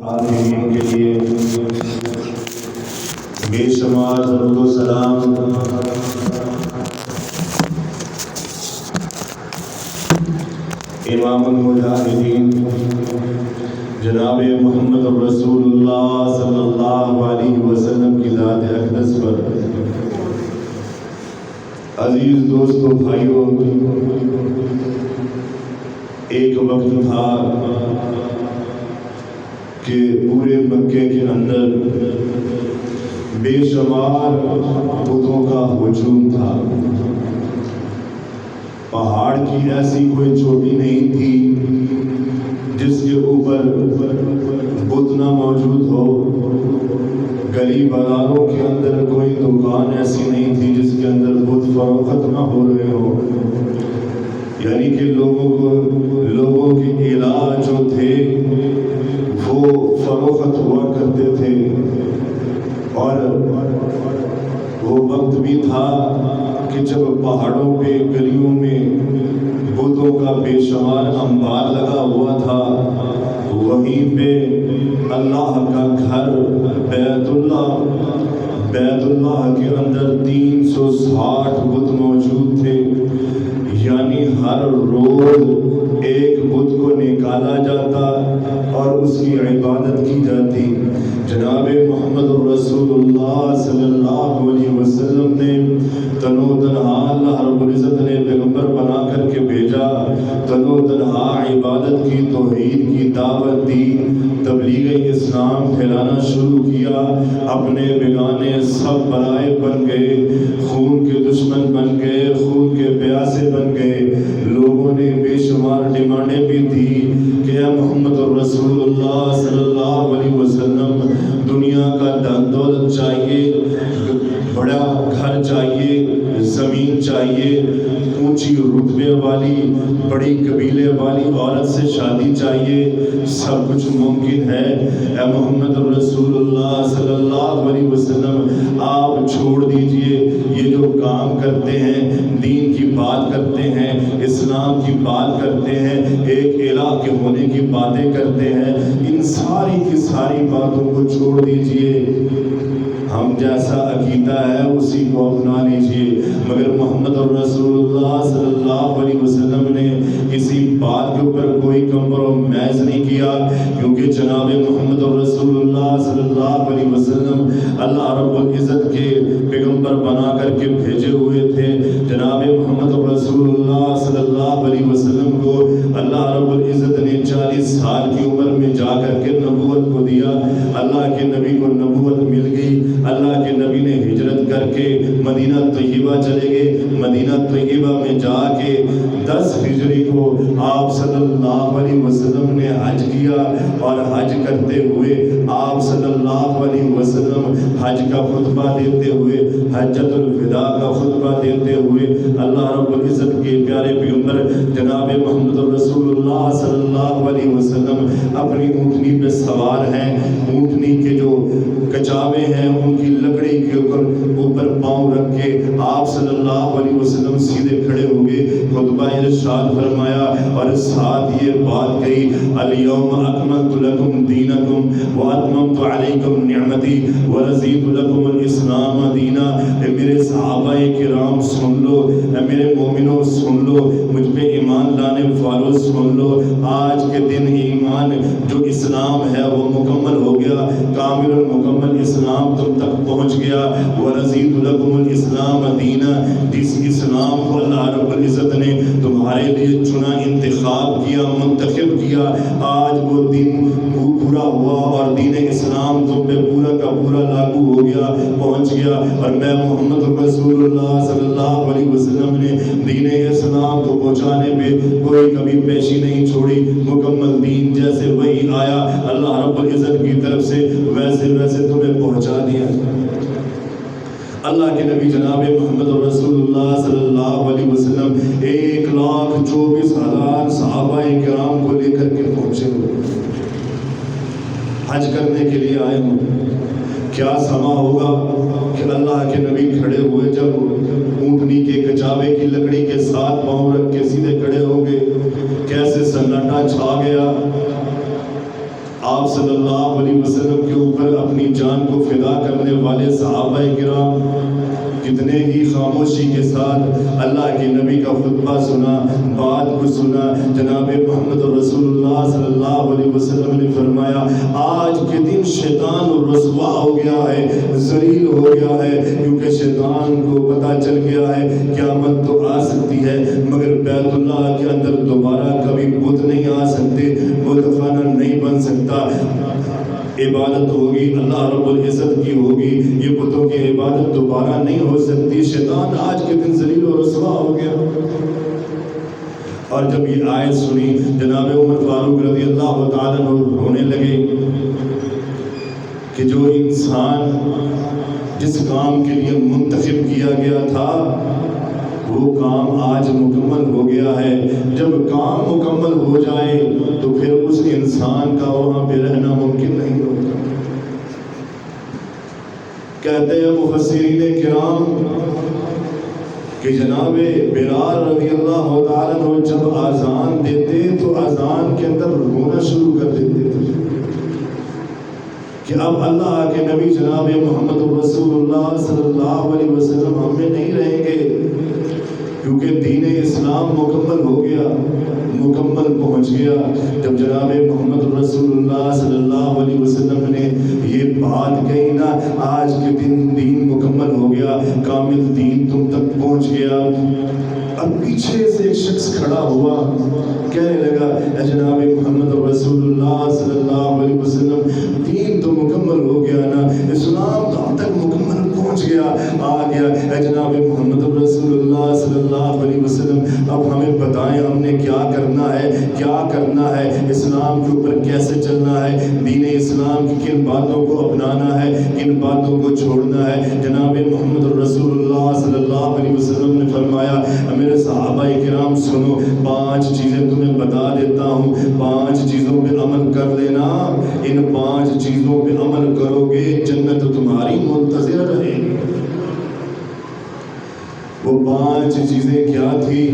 عالمین کے لیے بے شمار درود و سلام امام المجاہدین جناب محمد رسول اللہ صلی اللہ علیہ وسلم کی ذات اقدس پر۔ عزیز دوستو بھائیوں، ایک وقت تھا کہ پورے مکے کے اندر بے شمار بتوں کا ہجوم تھا۔ پہاڑ کی ایسی کوئی چوٹی نہیں تھی جس کے اوپر بت نہ موجود ہو، گلی بازاروں کے اندر کوئی دکان ایسی نہیں تھی جس کے اندر بت فروخت نہ ہو رہے ہو، یعنی کہ لوگوں کے الہ جو تھے وہ فروخت ہوا کرتے تھے۔ اور وہ وقت بھی تھا کہ جب پہاڑوں پہ گلیوں میں بتوں کا بے شمار انبار لگا ہوا تھا، وہیں پہ اللہ کا گھر بیت اللہ کے اندر 360 بت موجود تھے، یعنی ہر روز ایک بت کو نکالا جاتا اور اس کی عبادت کی جاتی۔ جناب محمد رسول اللہ صلی اللہ علیہ وسلم نے تنو تنہا اللہ رب العزت نے پیغمبر بنا کر کے بھیجا، تنو تنہا عبادت کی، توحید کی دعوت دی، تبلیغ اسلام پھیلانا شروع کیا۔ اپنے بیگانے سب برائے بن گئے، خون کے دشمن بن گئے، خون کے پیاسے بن گئے۔ لوگوں نے بے شمار ڈیمانڈیں بھی دی کہ اے محمد رسول اللہ صلی اللہ علیہ وسلم، دنیا کا دن دولت چاہیے، بڑا گھر چاہیے، زمین چاہیے، اونچی رتبے والی بڑی قبیلے والی عورت سے شادی چاہیے، سب کچھ ممکن ہے۔ اے محمد رسول اللہ صلی اللہ علیہ وسلم، آپ چھوڑ دیجئے یہ جو کام کرتے ہیں، دین کی بات کرتے ہیں، اسلام کی بات کرتے ہیں، ایک الہ کے ہونے کی باتیں کرتے ہیں، ان ساری کی ساری باتوں کو چھوڑ دیجئے، ہم جیسا عقیدہ ہے اسی کو اپنا لیجئے۔ مگر محمد رسول اللہ صلی اللہ علیہ وسلم نے کسی بات کے اوپر کوئی کمپرومائز نہیں کیا، کیونکہ جناب محمد رسول اللہ صلی اللہ علیہ وسلم اللہ رب العزت کے پیغمبر بنا کر کے بھیجے ہوئے تھے۔ جناب محمد رسول اللہ صلی اللہ علیہ وسلم کو اللہ رب العزت نے 40 سال کی عمر میں جا کر کے نبوت کو دیا۔ اللہ کے نبی کو نبوت مل گئی، اللہ کے نبی نے ہجرت کر کے مدینہ طیبہ چلے گئے۔ مدینہ طیبہ میں جا کے 10 ہجری کو آپ صلی اللہ علیہ وسلم نے حج کیا، اور حج کرتے ہوئے آپ صلی اللہ علیہ وسلم حج کا خطبہ دیتے ہوئے، حجۃ الوداع کا خطبہ دیتے ہوئے، اللہ رب العزت کے پیارے پیغمبر جناب محمد رسول اللہ صلی اللہ علیہ وسلم اپنی اونٹنی پہ سوار ہیں۔ اونٹنی کے جو کچاوے ہیں ان کی لکڑی کے اوپر پاؤں رکھ کے آپ صلی اللہ علیہ وسلم سیدھے کھڑے ہو گئے، خطبہ ارشاد فرمایا اور ساتھ یہ بات کہی، الیوم اکملت لکم دینکم واتممت علیکم نعمتی ورضیت لکم الاسلام دینا۔ اے میرے صحابہ کرام سن لو، اے میرے مومنوں سن لو، مجھ پہ ایمان لانے والوں سن لو، آج کے دن ایمان جو اسلام ہے وہ مکمل ہو گیا، کامل المکمل اسلام تم تک پہنچ گیا۔ وَرَضِيتُ لَكُمُ الْإِسْلَامَ دِينًا، جس اسلام کو اللہ رب العزت نے تمہارے لیے چنا، انتخاب کیا، منتخب کیا، آج وہ دن پورا ہوا اور دین اسلام تم پہ پورا کا پورا لاگو ہو گیا، پہنچ گیا۔ اور میں محمد رسول اللہ صلی اللہ علیہ وسلم نے دین اسلام کو پہنچانے پہ کوئی کبھی پیشی نہیں چھوڑی، مکمل دین جیسے وہی آیا اللہ رب العزت کی طرف سے ویسے تمہیں پہنچا دیا۔ اللہ کے نبی جناب محمد رسول اللہ صلی اللہ علیہ وسلم 1,24,000 صحابہ کرام کو لے کر کے پہنچے ہوئے، حج کرنے کے لیے آئے ہوئے۔ کیا سما ہوگا کہ اللہ کے نبی کھڑے ہوئے، جب اونٹنی کے کچاوے کی لکڑی کے ساتھ پاؤں رکھ کے سیدھے کھڑے ہو گئے، کیسے سناٹا چھا گیا۔ آپ صلی اللہ علیہ وسلم کے اوپر اپنی جان کو فدا کرنے والے صحابہ کرام کتنے ہی خاموشی کے ساتھ اللہ کے نبی کا خطبہ سنا، بات کو سنا۔ جناب محمد رسول اللہ صلی اللہ علیہ وسلم نے فرمایا آج کے دن شیطان رسوا ہو گیا ہے، ذلیل ہو گیا ہے، کیونکہ شیطان کو پتہ چل گیا ہے قیامت تو آ سکتی ہے مگر بیت اللہ کے اندر دوبارہ کبھی بت نہیں آ سکتے، بت خانہ نہیں بن سکتا، عبادت ہوگی اللہ رب العزت کی ہوگی، یہ بتوں کی عبادت دوبارہ نہیں ہو سکتی۔ شیطان آج کے دن ذلیل و رسوا ہو گیا۔ اور جب یہ آیت سنی جناب عمر فاروق رضی اللہ تعالیٰ عنہ رونے لگے کہ جو انسان جس کام کے لیے منتخب کیا گیا تھا وہ کام آج مکمل ہو گیا ہے، جب کام مکمل ہو جائے تو پھر اس انسان کا وہاں پہ رہنا ممکن نہیں ہوتا۔ کہتے ہیں مفسرین کرام کہ جناب بلال رضی اللہ تعالیٰ عنہ جب اذان دیتے تو اذان کے اندر رونا شروع کر دیتے تھے کہ اب اللہ کے نبی جناب محمد رسول اللہ صلی اللہ علیہ وسلم ہم میں نہیں رہیں گے، کیونکہ دین اسلام مکمل ہو گیا، مکمل پہنچ گیا۔ جب جناب محمد رسول اللہ صلی اللہ علیہ وسلم نے یہ بات کہی نا آج کے دن دین مکمل ہو گیا، کامل دین تم تک پہنچ گیا، اب پیچھے سے ایک شخص کھڑا ہوا کہنے لگا اے جناب محمد رسول اللہ صلی اللہ علیہ وسلم دین تو مکمل ہو گیا نا، اسلام تو اب تک مکمل پہنچ گیا، آ گیا، اے جناب محمد رسول اللہ صلی اللہ علیہ وسلم اب ہمیں بتائیں ہم نے کیا کرنا ہے، کیا کرنا ہے، اسلام کے اوپر کیسے چلنا ہے، دین اسلام کی کن باتوں کو اپنانا ہے، کن باتوں کو چھوڑنا ہے۔ جناب محمد رسول اللہ صلی اللہ علیہ وسلم نے فرمایا میرے صحابہ کرام سنو، 5 چیزیں تمہیں بتا دیتا ہوں، 5 چیزوں پہ عمل کر لینا، ان 5 چیزوں پہ عمل کرو گے جنت تمہاری منتظر رہے گی۔ وہ 5 چیزیں کیا تھی؟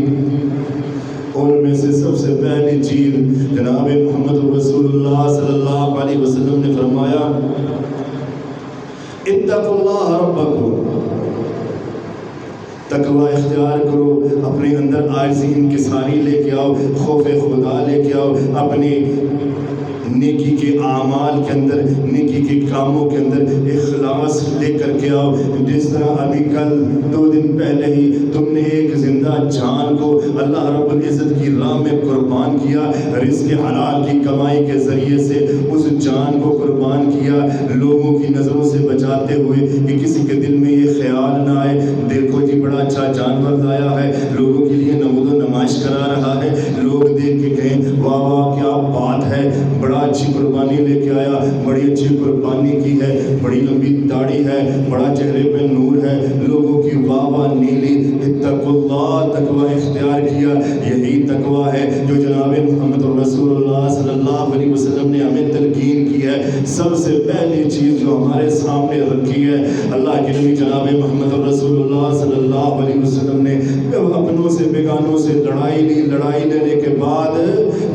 ان میں سے سب سے پہلی چیز جناب محمد رسول اللہ صلی اللہ علیہ وسلم نے فرمایا اتقوا اللہ ربکم، تقوی اختیار کرو، اپنے اندر عاجزی انکساری لے کے آؤ، خوف خدا لے کے آؤ، اپنی نیکی کے اعمال کے اندر، نیکی کے کاموں کے اندر اخلاص لے کر کے آؤ۔ جس طرح ابھی کل 2 دن پہلے ہی تم نے ایک زندہ جان کو اللہ رب العزت کی راہ میں قربان کیا، رزق حلال کی کمائی کے ذریعے سے اس جان کو قربان کیا، لوگوں کی نظروں سے بچاتے ہوئے کہ کسی کے دل میں یہ خیال نہ آئے دیکھو جی بڑا اچھا جانور لایا ہے، لوگوں کے لیے نمود و نمائش کرا رہا ہے، لوگ دیکھ کے کہیں واہ واہ کیا بات ہے، بڑا اچھی قربانی لے کے آیا، بڑی اچھی قربانی کی ہے، بڑی لمبی داڑھی ہے، بڑا چہرے پہ نور ہے، لوگوں کی واہ واہ نیلی۔ اتقوا اللہ، تقوی اختیار کیا، یہی تقوی ہے جو جناب محمد رسول اللہ صلی اللہ علیہ وسلم نے ہمیں تلقین کی ہے۔ سب سے پہلی چیز جو ہمارے سامنے رکھی ہے اللہ کے نبی جناب محمد رسول اللہ صلی اللہ علیہ وسلم نے اپنوں سے بیگانوں سے لڑائی لی، لڑائی لینے کے بعد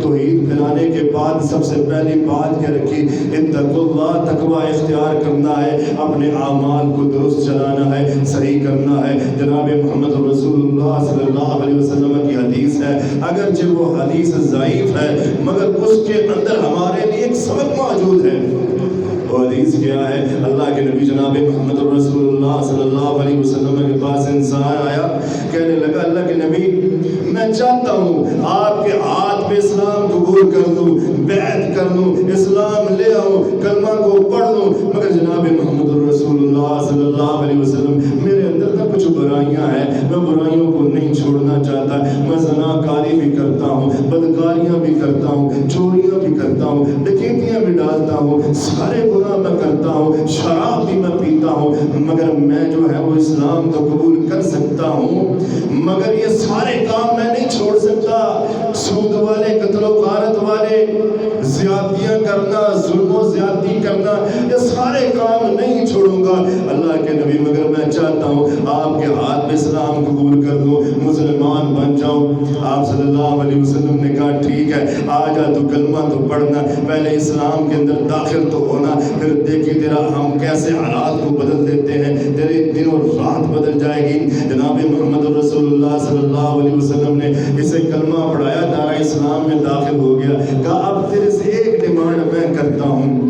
توحید پھیلانے کے بعد سب سے پہلی بات کیا رکھی؟ اتقوا اللہ، تقوی اختیار کرنا ہے، اپنے اعمال کو درست چلانا ہے، صحیح کرنا ہے۔ جناب محمد رسول اللہ صلی اللہ علیہ وسلم کی حدیث ہے، اگرچہ وہ حدیث ضعیف ہے مگر اس کے اندر ہمارے لیے ایک سبق موجود ہے۔ وہ حدیث کیا ہے؟ اللہ کے نبی جناب محمد رسول اللہ صلی اللہ علیہ وسلم کے پاس انسان آیا، کہنے لگا اللہ کے نبی میں چاہتا ہوں آپ کے ہاتھ پہ اسلام قبول کر لوں، بیعت کر لوں، اسلام لے آؤں، کلمہ کو پڑھ لوں، مگر جناب محمد رسول اللہ صلی اللہ علیہ وسلم میرے اندر نہ کچھ برائیاں ہیں، میں برائیوں کو نہیں چھوڑنا چاہتا، میں زناکاری بھی کرتا ہوں، بدکاریاں بھی کرتا ہوں، چوریاں بھی کرتا ہوں، ڈکیتیاں بھی ڈالتا ہوں، سارے گناہ میں کرتا ہوں، شراب بھی میں پیتا ہوں، مگر میں جو ہے وہ اسلام تو قبول کر سکتا ہوں مگر یہ سارے کام میں نہیں چھوڑ سکتا، سود والے، قتل و غارت والے، زیادتیاں کرنا، ظلم و زیادتی کرنا، یہ سارے کام نہیں چھوڑوں گا۔ اللہ کے نبی مگر میں چاہتا ہوں آپ کے ہاتھ میں اسلام قبول کر دوں، مسلمان بن جاؤں۔ آپ صلی اللہ علیہ وسلم نے کہا ٹھیک ہے آ جا، تو کلمہ تو پڑھنا، پہلے اسلام کے اندر داخل تو ہونا، پھر دیکھی تیرا ہم کیسے حالات کو بدل دیتے ہیں، تیرے دن اور رات بدل جائے گی۔ جناب محمد رسول اللہ صلی اللہ علیہ وسلم نے اسے کلمہ پڑھایا، دارا اسلام میں داخل ہو گیا۔ کہا اب تیرے سے ایک ڈیمانڈ میں کرتا ہوں،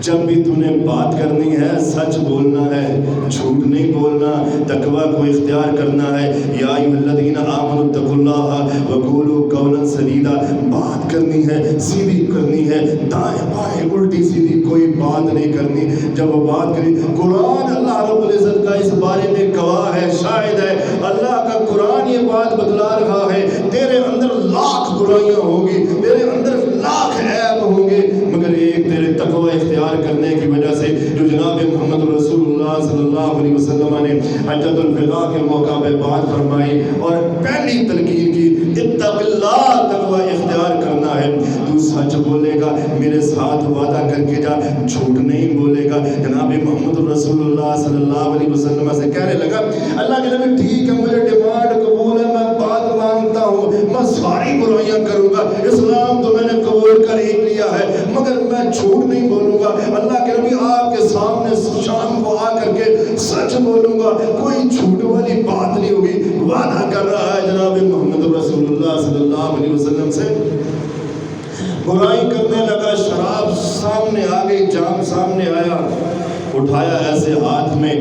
جب بھی تو نے بات کرنی ہے سچ بولنا ہے، جھوٹ نہیں بولنا، تقوی کو اختیار کرنا ہے۔ یا ایھا الذین آمنوا اتقوا اللہ وقولوا قولا سدیدا، بات کرنی ہے سیدھی کرنی ہے، دائیں بائیں الٹی سیدھی کوئی بات نہیں کرنی۔ جب وہ بات کری، قرآن اللہ رب العزت کا اس بارے میں گواہ ہے، شاہد ہے، اللہ کا قرآن یہ بات بتلا رہا ہے تیرے اندر لاکھ برائیاں ہوں گی، تیرے اندر لاکھ عیب ہوں گے، مگر ایک تیرے تقوی اختیار کرنے کی وجہ سے جو جناب محمد رسول اللہ صلی اللہ علیہ وسلم نے حجۃ الوداع کے موقع پہ بات فرمائی اور پہلی تلقین کی اتق اللہ، تقوی اختیار کرنا ہے، تو سچ بولے گا، میرے ساتھ وعدہ کر کے جا، جھوٹ نہیں بولے گا۔ جناب محمد رسول اللہ صلی اللہ علیہ وسلم سے کہنے لگا اللہ کے نبی ٹھیک ہے مجھے ڈیمانڈ قبول ہے، میں بات مانگتا ہوں، میں ساری برائیاں کروں گا، اسلام تو میں نے قبول کر ہی لیا ہے، مگر میں جھوٹ نہیں بولوں گا۔ اللہ کے نبی آپ کے سامنے شام کو آ کر کے سچ بولوں گا، کوئی جھوٹ والی بات نہیں ہوگی، وعدہ کر رہا ہے جناب محمد رسول اللہ صلی اللہ علیہ وسلم سے۔ برائی کرنے لگا، شراب سامنے آ گئی، جام سامنے آیا، اٹھایا ایسے ہاتھ میں،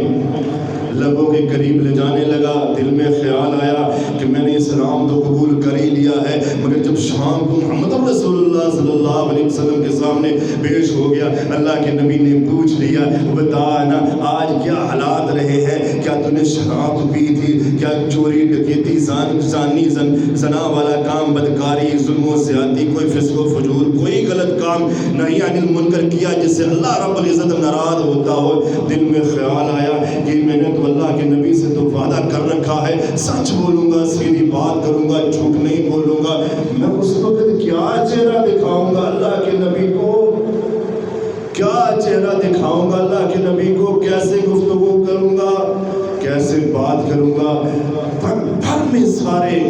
لبوں کے قریب لے جانے لگا، دل میں خیال آیا کہ میں نے اسلام تو قبول کر ہی لیا ہے، مگر جب شام کو محمد رسول اللہ صلی اللہ علیہ وسلم کے سامنے پیش ہو گیا، اللہ کے نبی نے پوچھ لیا بتا نا آج کیا حالات رہے ہیں، کیا تو نے شراب پی تھی، کیا چوری ڈکیتی زانی زنا والا کام، بدکاری، ظلم و زیادتی، کوئی فسق و فجور، کوئی غلط کام نہیں عن المنکر کیا جس سے اللہ رب العزت ناراض ہوتا ہو۔ دل میں خیال آیا کہ میں نے تو اللہ کے نبی سے تو وعدہ کر رکھا ہے، سچ بولوں گا، سیدھی بات کروں گا، جھوٹ نہیں بولوں گا، میں اس وقت کیا چہرہ دکھاؤں گا اللہ کے نبی کو، کیا چہرہ دکھاؤں گا اللہ کے نبی کو، کیسے گفتگو کروں گا، کیسے بات کروں گا۔ پھر میں سارے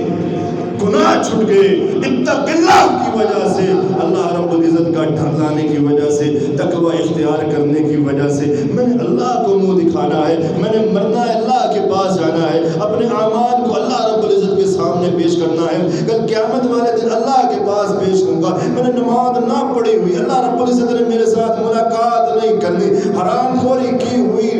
گناہ چھٹ گئے اتق اللہ کی وجہ سے، اللہ رب العزت کا ڈر لانے کی وجہ سے، تقوی اختیار کرنے کی وجہ سے۔ میں نے اللہ کو منہ دکھانا ہے، میں نے مرنا ہے، اللہ کے پاس جانا ہے، اپنے اعمال کو اللہ رب العزت کے سامنے پیش کرنا ہے، کل قیامت والے دن اللہ کے پاس پیش کروں گا۔ میں نے نماز نہ پڑھی ہوئی، اللہ رب العزت نے میرے ساتھ ملاقات نہیں کرنی، حرام خوری کی ہوئی،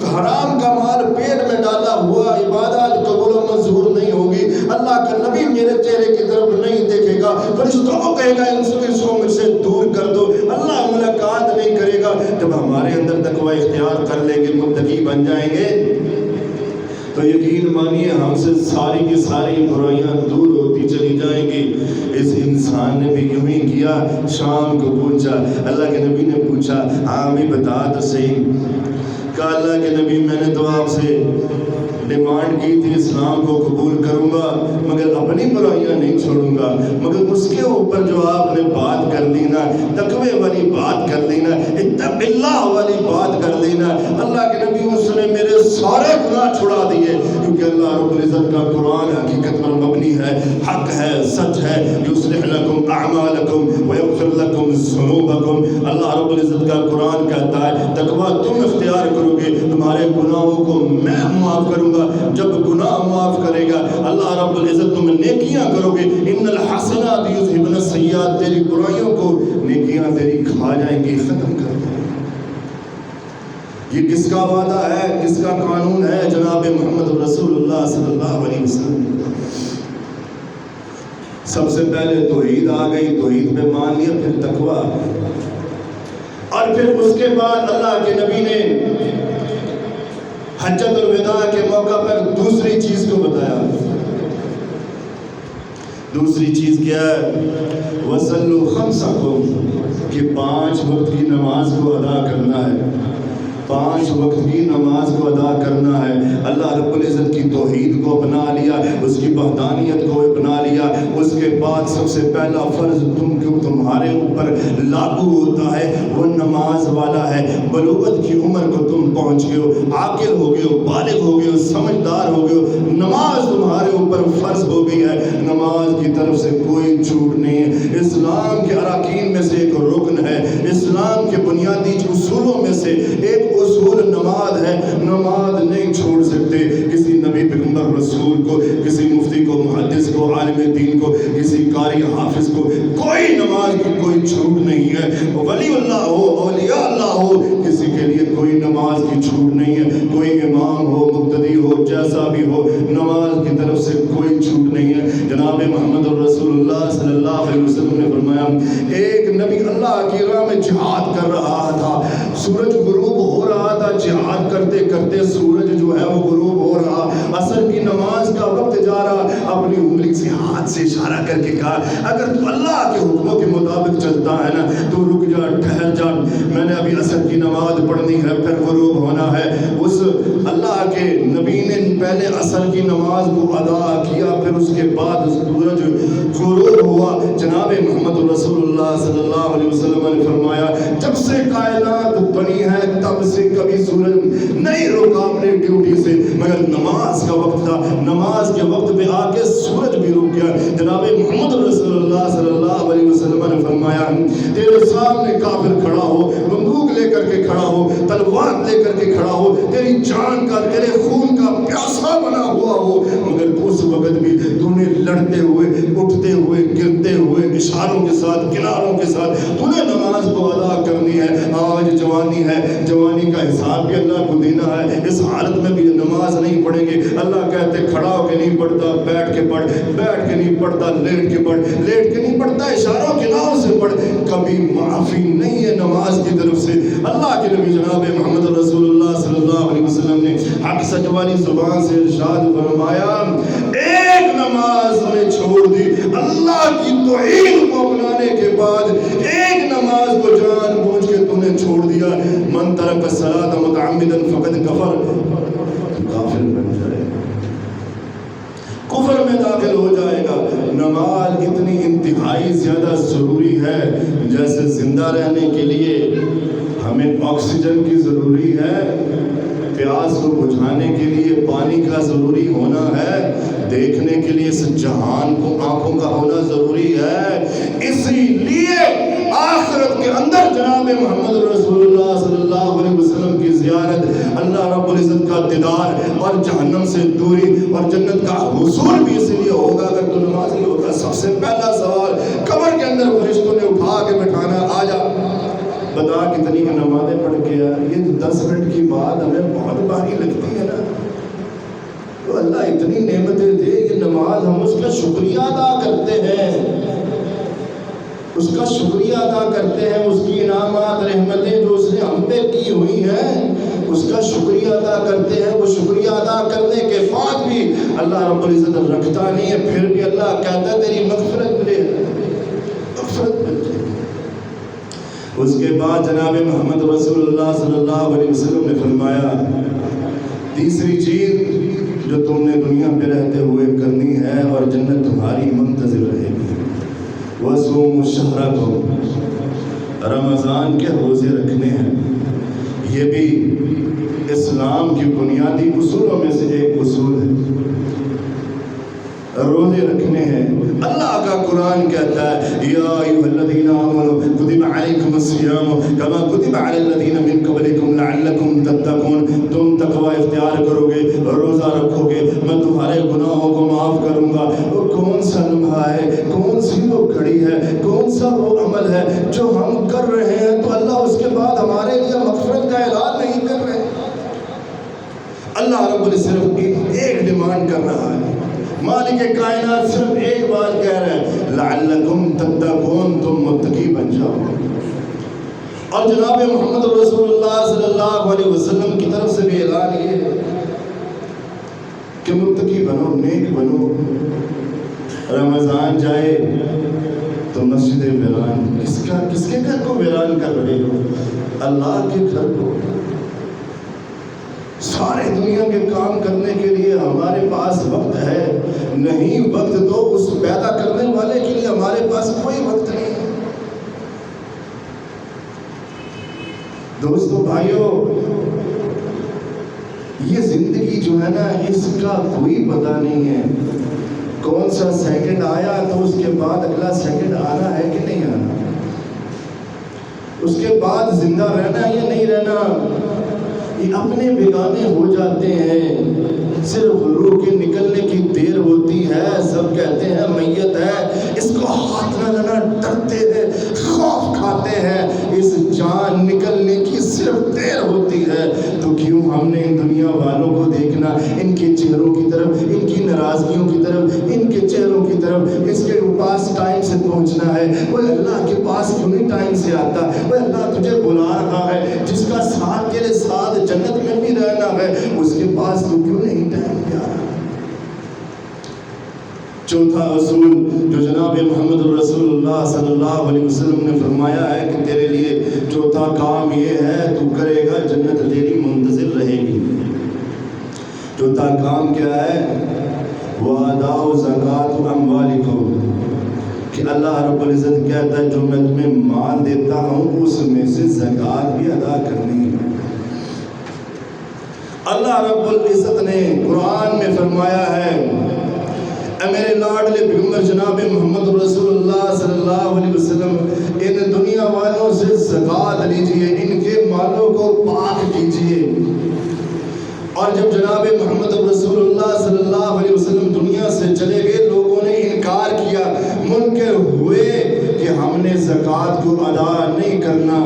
حرام کا مال پیٹ میں ڈالا ہوا، عبادات قبول و منظور نہیں ہوگی، اللہ کا نبی میرے چہرے کی طرف نہیں دیکھے گا، فرشتوں کو کہے گا اس کو مجھ سے دور کر دو، اللہ ملاقات نہیں کرے گا۔ جب ہمارے اندر تقوی اختیار کر لیں گے، متقی بن جائیں گے، تو یقین مانیے ہم سے ساری کی ساری برائیاں دور ہوتی چلی جائیں گی۔ اس انسان نے بھی یوں ہی کیا، شام کو پوچھا، اللہ کے نبی نے پوچھا ہاں بھی بتا تو صحیح، کہا اللہ کے نبی میں نے تو آپ سے ڈیمانڈ کی تھی اسلام کو قبول کروں گا مگر اپنی برائیاں نہیں چھوڑوں گا، مگر اس کے اوپر جو آپ نے بات کر لی نا، تقوی والی بات کر لی نا، اتق اللہ والی بات کر لی نا، اللہ کے نبی اس نے میرے سارے گناہ چھڑا دیے، کیونکہ اللہ رب العزت کا قرآن حقیقت پر مبنی ہے، حق ہے، سچ ہے، یصلح لکم اعمالکم ویغفر لکم ذنوبکم۔ اللہ رب العزت کا قرآن کہتا ہے تقوی تم اختیار کرو گے، تمہارے گناہوں کو میں معاف کروں گا، جب گناہ معاف کرے گا اللہ رب العزت تم نیکیاں کرو گے، ان الحسنات یذھبن السیئات، تیری برائیوں کو نیکیاں تیری کھا جائیں گی، ختم کر دیں۔ یہ کس کا وعدہ ہے، کس کا قانون ہے؟ جناب محمد رسول اللہ صلی اللہ علیہ وسلم۔ سب سے پہلے توحید آ گئی، توحید پہ مان لیا، پھر تقوی، اور پھر اس کے بعد اللہ کے نبی نے حجۃ الوداع کے موقع پر دوسری چیز کو بتایا۔ دوسری چیز کیا ہے؟ وَصَلُّوا خَمْسَكُمْ، کہ 5 وقت کی نماز کو ادا کرنا ہے، 5 وقت کی نماز کو ادا کرنا ہے۔ اللہ رب العزت کی توحید کو اپنا لیا، اس کی وحدانیت کو اپنا لیا، اس کے بعد سب سے پہلا فرض تمہارے اوپر لاگو ہوتا ہے وہ نماز نماز والا ہے، بلوغت کی عمر کو تم پہنچ گئے ہو، عاقل ہو گئے ہو، بالغ ہو گئے ہو، سمجھدار ہو گئے ہو، نماز تمہارے اوپر فرض ہو گئی ہے، نماز کی طرف سے کوئی چھوٹ نہیں ہے۔ اسلام کے اراکین میں سے ایک رکن ہے، اسلام کے بنیادی اصولوں میں سے ایک اصول نماز ہے، نماز نہیں چھوڑ سکتے۔ کسی نبی پیغمبر رسول کو، کسی مفتی کو، محدث کو، عالم دین کو، کسی قاری حافظ کو کوئی نماز کی کوئی چھوٹ نہیں ہے۔ ولی اللہ ہو، اولیاء اللہ ہو، کسی کے لیے کوئی نماز کی چھوٹ نہیں ہے۔ کوئی امام ہو، مقتدی ہو، جیسا بھی ہو، نماز کی طرف سے کوئی چھوٹ نہیں ہے۔ جناب محمد رسول اللہ صلی اللہ علیہ وسلم نے فرمایا، ایک نبی اللہ کی راہ میں جہاد کر رہا تھا، سورج غروب ہو رہا تھا، جہاد کرتے کرتے سورج جو ہے وہ غروب ہو رہا، عصر کی نماز کا وقت جا رہا، اپنی انگلی سے ہاتھ سے اشارہ کر کے کہا، اگر تو اللہ کے حکموں کے مطابق چلتا ہے نا تو رک جا، ٹھہر جا، میں نے ابھی عصر کی نماز پڑھنی ہے، پھر غروب ہونا ہے۔ اس اللہ کے نبی نے پہلے عصر کی نماز کو ادا کیا، پھر اس کے بعد سورج غروب ہوا۔ جناب محمد رسول اللہ صلی اللہ علیہ وسلم نے فرمایا، جب سے کائنات بنی ہے تب سے کبھی سورج نہیں رکا اپنے ڈیوٹی سے، مگر نماز کا وقت تھا، نماز کے وقت پہ آ کے سورج بھی رک گیا۔ جناب محمد رسول اللہ صلی اللہ علیہ وسلم نے فرمایا، تیرے سامنے کافر کھڑا ہو، بندوق لے کر کے کھڑا ہو، تلوار لے کر کے کھڑا ہو، تیری جان کا، تیرے خون کا پیاسا بنا ہوا ہو، مگر اس وقت بھی تو نے لڑتے ہوئے، اٹھتے ہوئے، گرتے ہوئے، اشاروں کے ساتھ، کناروں کے ساتھ تو نے نماز کو ادا کرنی ہے۔ آج جوانی ہے، جوانی کا حساب بھی اللہ کو دینا ہے، اس حالت میں بھی نماز نہیں پڑھیں گے، اللہ کہتے کھڑا ہو کے نہیں پڑھتا، بیٹھ کے پڑھ، بیٹھ کے نہیں پڑھتا، لیٹ کے پڑھ، لیٹ کے نہیں پڑھتا، اشاروں کناروں سے پڑھ، کبھی معافی نہیں ہے نماز کی طرف سے۔ اللہ کے نبی جناب محمد رسول اللہ صلی اللہ علیہ وسلم نے حق سچ والی زبان سے ارشاد فرمایا، ایک نماز نے چھوڑ دی، اللہ کی توحید کو اپنانے کے بعد ایک نماز کو جان بوجھ کے تو نے چھوڑ دیا، من ترک الصلاۃ متعمدا فقد کفر، کافر بن جائے، کفر میں داخل ہو جائے گا۔ نماز اتنی انتہائی زیادہ ضروری ہے، جیسے زندہ رہنے کے لیے ہمیں آکسیجن کی ضروری ہے، پیاس کو بجھانے کے لیے پانی کا ضروری ہونا ہے، دیکھنے کے لیے اس جہان کو آنکھوں کا ہونا ضروری ہے، اسی لیے آخرت کے اندر جناب محمد رسول اللہ صلی اللہ علیہ وسلم کی زیارت، اللہ رب العزت کا دیدار اور جہنم سے دوری اور جنت کا حصول بھی اس لیے ہوگا اگر تو نمازی ہوگا۔ سب سے پہلا سوال قبر کے اندر فرشتوں نے اٹھا کے بٹھانا، آ جا بتا کتنی نمازیں پڑھ کے آیا۔ یہ 10 منٹ کی بات ہمیں بہت بھاری لگتی ہے نا، تو اللہ اتنی نعمتیں دے کہ نماز ہم اس کا شکریہ ادا کرتے ہیں، اس کا شکریہ ادا کرتے ہیں، اس کی انعامات رحمتیں جو اس نے ہم پہ کی ہوئی ہیں اس کا شکریہ ادا کرتے ہیں۔ وہ شکریہ ادا کرنے کے بعد بھی اللہ رب العزت رکھتا نہیں ہے، پھر بھی اللہ کہتا ہے تیری مغفرت ملے، مغفرت مل جائے۔ اس کے بعد جناب محمد رسول اللہ صلی اللہ علیہ وسلم نے فرمایا، تیسری چیز جو تم نے دنیا پہ رہتے ہوئے کرنی ہے اور جنت تمہاری منتظر رہے گی، وَصُومُوا شَهْرَكُمْ، رمضان کے روزے رکھنے ہیں۔ یہ بھی اسلام کی بنیادی اصولوں میں سے ایک اصول ہے، روزے رکھنے ہیں۔ اللہ کا قرآن کہتا ہے، یا ایھا الذین آمنوا کتب علیکم الصیام کما کتب علی الذین من قبلکم لعلکم تتقون، تم تقوی اختیار کرو گے، روزہ رکھو گے، میں تمہارے گناہوں کو معاف کروں گا۔ وہ کون سا لمحہ ہے، کون سی وہ گھڑی ہے، کون سا وہ عمل ہے جو ہم کر رہے ہیں تو اللہ اس کے بعد ہمارے لیے مغفرت کا اعلان نہیں کر رہے؟ اللہ رب العزت صرف ایک ڈیمانڈ کر رہا ہے، مالک کائنات صرف ایک بات کہہ رہے ہیں، لعلکم تتقون، تم متقی بن جاؤ۔ اور جناب محمد رسول اللہ صلی اللہ علیہ وسلم کی طرف سے بھی اعلان یہ ہے کہ متقی بنو، نیک بنو۔ رمضان جائے تو مسجد ویران، کس کے گھر کو ویران کر رہے ہو؟ اللہ کے گھر کو۔ سارے دنیا کے کام کرنے کے لیے ہمارے پاس وقت ہے نہیں، وقت تو اس پیدا کرنے والے کے لیے ہمارے پاس کوئی وقت نہیں ہے۔ دوستو بھائیو، یہ زندگی جو ہے نا، اس کا کوئی پتہ نہیں ہے کون سا سیکنڈ آیا تو اس کے بعد اگلا سیکنڈ آنا ہے کہ نہیں آنا، اس کے بعد زندہ رہنا یا نہیں رہنا۔ یہ اپنے بیگانے ہو جاتے ہیں، صرف روح کے نکلنے کی دیر ہوتی ہے، سب کہتے ہیں میت ہے، اس کو ہاتھ نہ لگانا، ڈرتے ہیں، خوف کھاتے ہیں، اس جان نکلنے کی صرف دیر ہوتی ہے۔ تو کیوں ہم نے ان دنیا والوں کو دیکھنا، ان کے چہروں کی طرف، ان کی ناراضگیوں کی طرف، ان کے چہروں کی طرف، اس کے پاس ٹائم سے پہنچنا ہے، وہ اللہ کے پاس کیوں نہیں ٹائم سے آتا؟ وہ اللہ تجھے بلا رہا ہے، جس کا ساتھ تیرے ساتھ جنت میں بھی رہنا ہے، اس کے پاس تو کیوں نہیں ٹائم پہ آ رہا؟ چوتھا اصول جو جناب محمد رسول اللہ صلی اللہ علیہ وسلم نے فرمایا ہے کہ تیرے لیے چوتھا کام یہ ہے، تو کرے گا جنت تیری منتظر رہے گی۔ چوتھا کام کیا ہے؟ وَأَدَاءُ زَكَاةُ أَمْوَالِكُمْ، کہ اللہ رب العزت کہتا ہے جو میں تمہیں مال دیتا ہوں اس میں سے زکوٰۃ بھی ادا کرنی ہے۔ اللہ رب العزت نے قرآن میں فرمایا ہے، اے میرے لاڈلے پیغمبر جناب محمد رسول اللہ صلی اللہ علیہ وسلم، ان دنیا والوں سے زکوٰۃ لیجئے، ان کے مالوں کو پاک کیجئے۔ اور جب جناب محمد رسول اللہ صلی اللہ علیہ وسلم دنیا سے چلے گئے، لوگوں نے انکار کیا، منکر ہوئے کہ ہم نے زکوٰۃ کو ادا نہیں کرنا۔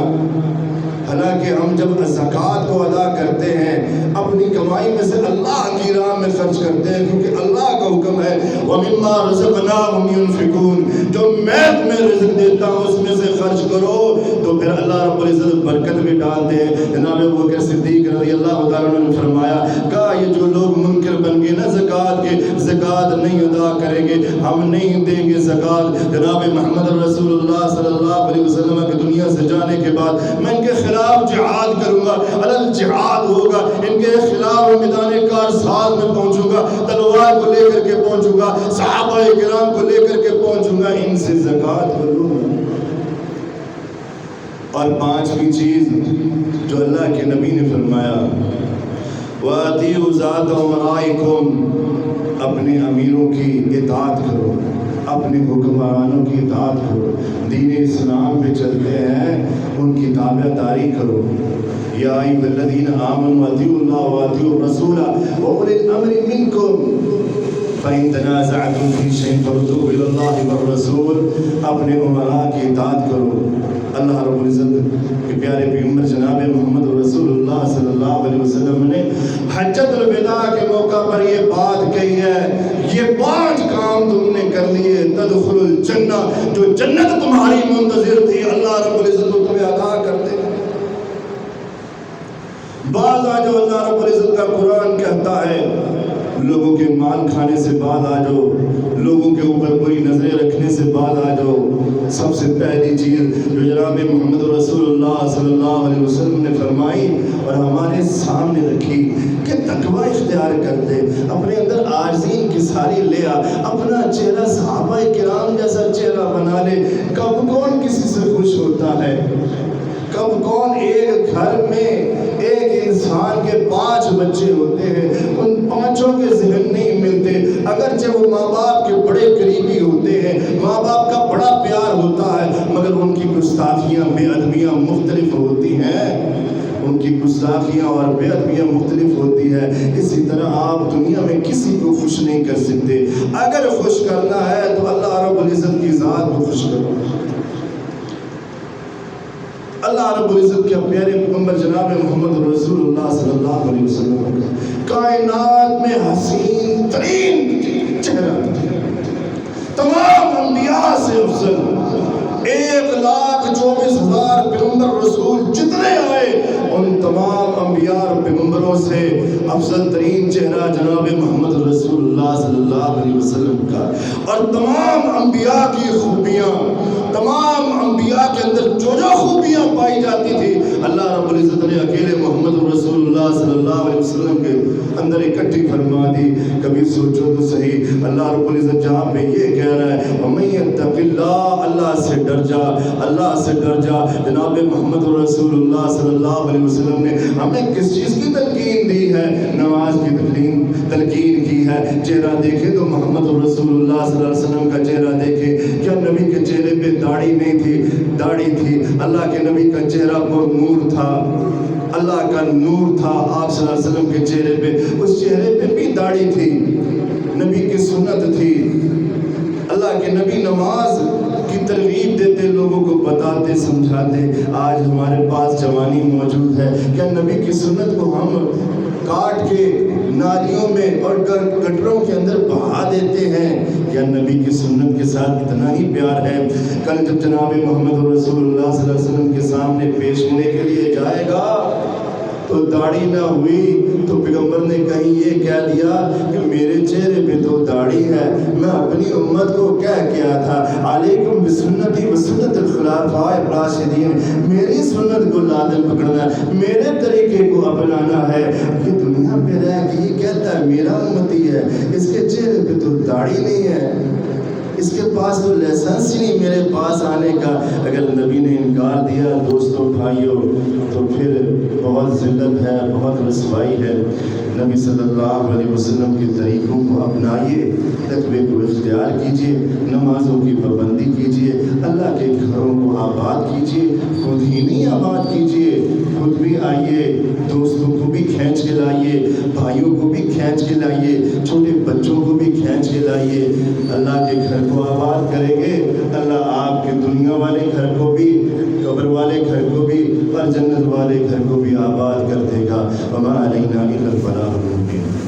حالانکہ ہم جب زکوٰۃ کو ادا کرتے ہیں، اپنی کمائی میں سے اللہ کی راہ میں خرچ کرتے ہیں، کیونکہ اللہ کا حکم ہے وَمِمَّا رَزَقْنَاهُمْ يُنْفِقُونَ، جو میں تمہیں رزق دیتا ہوں اس میں سے خرچ کرو، تو پھر اللہ رب العزت برکت بھی ڈالتے ہیں۔ جناب ابوبکر صدیق رضی اللہ تعالیٰ عنہ نے فرمایا، کہا یہ جو لوگ منکر بن گئے نا زکوٰۃ کے، زکوٰۃ نہیں ادا کریں گے، ہم نہیں دیں گے زکوٰۃ، جناب محمد رسول اللہ صلی اللہ علیہ وسلم کے دنیا سے جانے کے بعد میں ان کے خلاف جہاد کروں گا، علل جہاد ہوگا، ان کے خلاف میدان کارساز میں پہنچوں گا، تلوار کو لے کر کے پہنچوں گا، صحابہ کرام کو لے کر کے پہنچوں گا، ان سے زکوٰۃ کروں گا۔ اور پانچویں چیز جو اللہ کے نبی نے فرمایا، وَأَطِيعُوا ذَاتَ أُمَرَائِكُمْ، اپنے امیروں کی اطاعت کرو، اپنے حکمرانوں کی اطاعت کرو، دین اسلام پہ چلتے ہیں ان کی تابع داری کرو۔ یا ایھا الذین آمنوا اطیعوا اللہ واطیعوا الرسول واولی الامر منکم فإن تنازعتم فی شیء فردوہ الی اللہ والرسول، اپنے امراء کی اطاعت کرو۔ اللہ رب العزت کے پیارے پیغمبر جناب محمد رسول اللہ صلی اللہ علیہ وسلم نے حجۃ الوداع کے موقع پر یہ بات کہی ہے، یہ 5 کام تم نے کر لیے تدخل الجنہ، جو جنت تمہاری منتظر تھی اللہ رب العزت تمہیں عطا کر دے۔ بعض آجو اللہ رب العزت کا قرآن کہتا ہے لوگوں کے مال کھانے سے بعد آ جاؤ، لوگوں کے اوپر بری نظریں رکھنے سے بعد آ جاؤ۔ سب سے پہلی چیز جو جناب محمد رسول اللہ صلی اللہ علیہ وسلم نے فرمائی اور ہمارے سامنے رکھی کہ تقوی اختیار کر دے، اپنے اندر عاجزی کی ساری لے آ، اپنا چہرہ صحابہ کرام جیسا چہرہ بنا لے۔ کب کون کسی سے خوش ہوتا ہے؟ کب کون ایک گھر میں ایک انسان کے 5 بچے ہوتے ہیں، ان 5 کے ذہن نہیں ملتے، اگرچہ وہ ماں باپ کے بڑے قریبی ہوتے ہیں، ماں باپ کا بڑا پیار ہوتا ہے، مگر ان کی گستاخیاں بے ادبیاں مختلف ہوتی ہیں، ان کی گستاخیاں اور بے ادبیاں مختلف ہوتی ہے۔ اسی طرح آپ دنیا میں کسی کو خوش نہیں کر سکتے، اگر خوش کرنا ہے تو اللہ رب العزت کی ذات کو خوش کرو۔ اللہ رب العزت کے پیارے پیغمبر جناب محمد رسول اللہ صلی اللہ علیہ وسلم کائنات میں حسین ترین چہرہ، تمام انبیاء سے افضل، 1,24,000 پیغمبر رسول جتنے آئے ان تمام انبیاء اور پیغمبروں سے افضل ترین چہرہ جناب محمد رسول اللہ صلی اللہ علیہ وسلم کا۔ اور تمام انبیاء کی خوبیاں، تمام انبیاء کے اندر جو جو خوبیاں پائی جاتی تھی اللہ رب العزت نے اکیلے محمد رسول اللہ صلی اللہ علیہ وسلم کے اندر اکٹھی فرما دی. کبھی سوچو تو صحیح, اللہ رب العزت جہاں پہ یہ کہہ رہا ہے وَمَن يَتَّقِ اللَّهَ, اللہ سے ڈر جا, اللہ سے ڈر جا. جناب محمد رسول اللہ صلی اللہ علیہ وسلم نے ہمیں کس چیز کی تلقین دی ہے؟ نماز کی تلقین کی ہے. چہرہ دیکھے تو محمد رسول اللہ صلی اللہ علیہ وسلم کا چہرہ دیکھے. کیا نبی کے چہرے پہ داڑھی نہیں تھی؟ داڑھی تھی. اللہ کے نبی کا چہرہ پر نور تھا, اللہ کا نور تھا آپ صلی اللہ علیہ وسلم کے چہرے پہ. اس چہرے پہ بھی داڑھی تھی, نبی کی سنت تھی. اللہ کے نبی نماز کی ترغیب دیتے, لوگوں کو بتاتے, سمجھاتے. آج ہمارے پاس جوانی موجود ہے, کیا نبی کی سنت کو ہم کاٹ کے نالیوں میں اور گٹروں کے اندر بہا دیتے ہیں؟ کیا نبی کی سنت کے ساتھ اتنا ہی پیار ہے؟ کل جب جناب محمد رسول اللہ صلی اللہ علیہ وسلم کے سامنے پیش ہونے کے لیے جائے گا تو داڑھی نہ ہوئی تو پیغمبر نے کہیں یہ کہہ دیا کہ میرے چہرے پہ تو داڑھی ہے. میں اپنی امت کو کہہ کیا تھا علیکم بسنتی و سنت الخلفاء الراشدین, میری سنت کو لازم پکڑنا ہے, میرے طریقے کو اپنانا ہے. یہ دنیا پہ رہ کے یہ کہتا ہے میرا امتی ہے, اس کے چہرے پہ تو داڑھی نہیں ہے, اس کے پاس تو لائسنس ہی نہیں میرے پاس آنے کا. اگر نبی نے انکار دیا دوستوں بھائیوں تو پھر بہت ذلت ہے, بہت رسوائی ہے. نبی صلی اللہ علیہ وسلم کے طریقوں کو اپنائیے, تقوی کو اختیار کیجیے, نمازوں کی پابندی کیجیے, اللہ کے گھروں کو آباد کیجیے. خود ہی نہیں آباد کیجیے, خود بھی آئیے, دوستوں کو بھی کھینچ کے لائیے, بھائیوں کو بھی کھینچ کے لائیے, چھوٹے بچوں کو بھی کھینچ کے لائیے. اللہ کے گھر کو آباد کریں گے, اللہ آپ کے دنیا والے گھر کو بھی, قبر والے گھر کو بھی اور جنت والے گھر کو بھی آباد کر دے گا. وما علینا الا البلاغ المبین.